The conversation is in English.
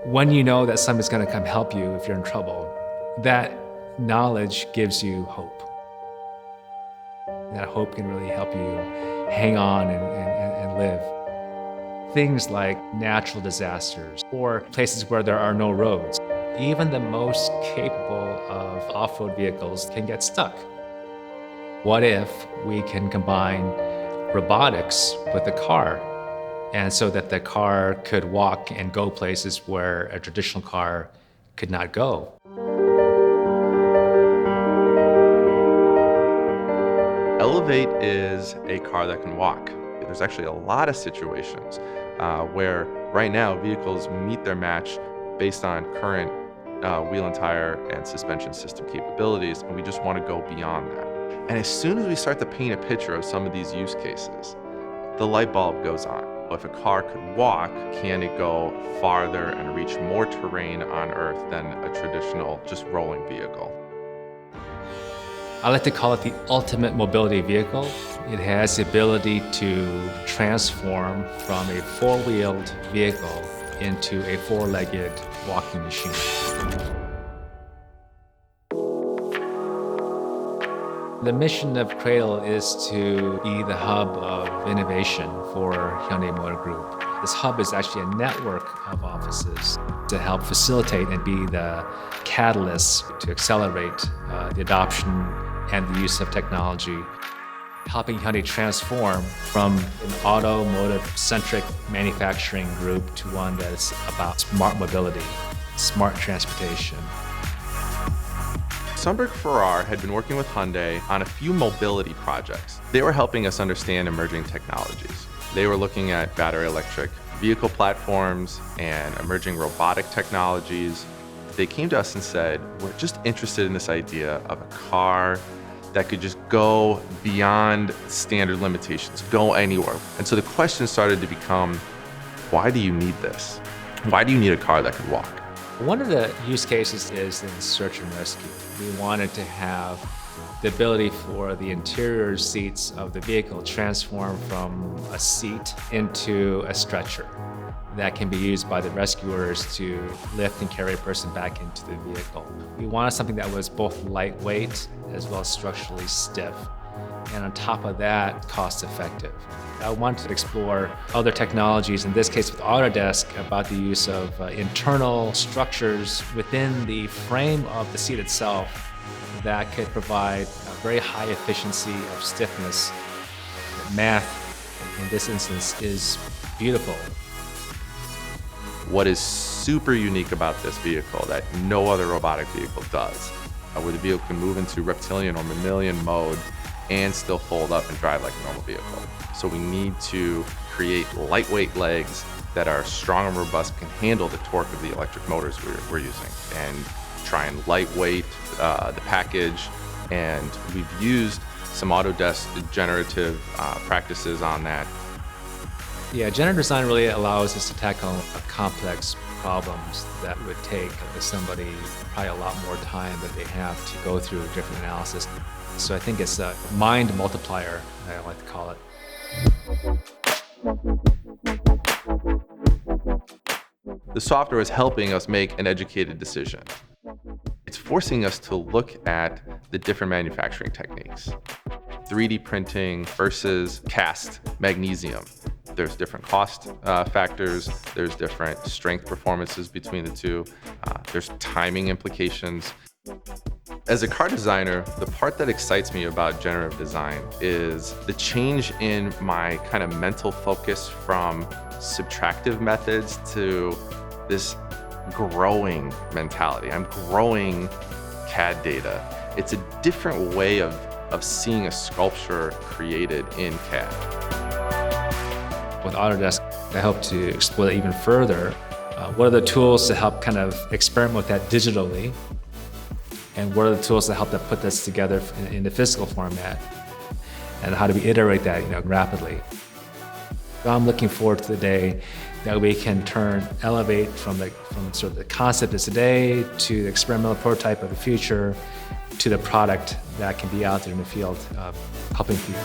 When you know that somebody's going to come help you if you're in trouble, that knowledge gives you hope. That hope can really help you hang on and live. Things like natural disasters or places where there are no roads. Even the most capable of off-road vehicles can get stuck. What if we can combine robotics with the car, and so that the car could walk and go places where a traditional car could not go? Elevate is a car that can walk. There's actually a lot of situations where right now vehicles meet their match based on current wheel and tire and suspension system capabilities, and we just want to go beyond that. And as soon as we start to paint a picture of some of these use cases, the light bulb goes on. If a car could walk, can it go farther and reach more terrain on Earth than a traditional just rolling vehicle? I like to call it the ultimate mobility vehicle. It has the ability to transform from a four-wheeled vehicle into a four-legged walking machine. The mission of Cradle is to be the hub of innovation for Hyundai Motor Group. This hub is actually a network of offices to help facilitate and be the catalyst to accelerate the adoption and the use of technology, helping Hyundai transform from an automotive-centric manufacturing group to one that's about smart mobility, smart transportation. Sundberg-Ferar had been working with Hyundai on a few mobility projects. They were helping us understand emerging technologies. They were looking at battery electric vehicle platforms and emerging robotic technologies. They came to us and said, we're just interested in this idea of a car that could just go beyond standard limitations, go anywhere. And so the question started to become, why do you need this? Why do you need a car that could walk? One of the use cases is in search and rescue. We wanted to have the ability for the interior seats of the vehicle transform from a seat into a stretcher that can be used by the rescuers to lift and carry a person back into the vehicle. We wanted something that was both lightweight as well as structurally stiff, and on top of that, cost-effective. I wanted to explore other technologies, in this case with Autodesk, about the use of internal structures within the frame of the seat itself that could provide a very high efficiency of stiffness. Math, in this instance, is beautiful. What is super unique about this vehicle that no other robotic vehicle does, where the vehicle can move into reptilian or mammalian mode and still fold up and drive like a normal vehicle. So we need to create lightweight legs that are strong and robust, can handle the torque of the electric motors we're using, and try and lightweight the package. And we've used some Autodesk generative practices on that. Yeah, generative design really allows us to tackle complex problems that would take somebody probably a lot more time that they have to go through different analysis. So I think it's a mind multiplier, I like to call it. The software is helping us make an educated decision. It's forcing us to look at the different manufacturing techniques. 3D printing versus cast magnesium. There's different cost factors, there's different strength performances between the two, there's timing implications. As a car designer, the part that excites me about generative design is the change in my kind of mental focus from subtractive methods to this growing mentality. I'm growing CAD data. It's a different way of seeing a sculpture created in CAD. With Autodesk, I hope to explore that even further. What are the tools to help kind of experiment with that digitally? And what are the tools that help to put this together in the physical format? And how do we iterate that, rapidly? So I'm looking forward to the day that we can elevate from sort of the concept of today to the experimental prototype of the future to the product that can be out there in the field helping people.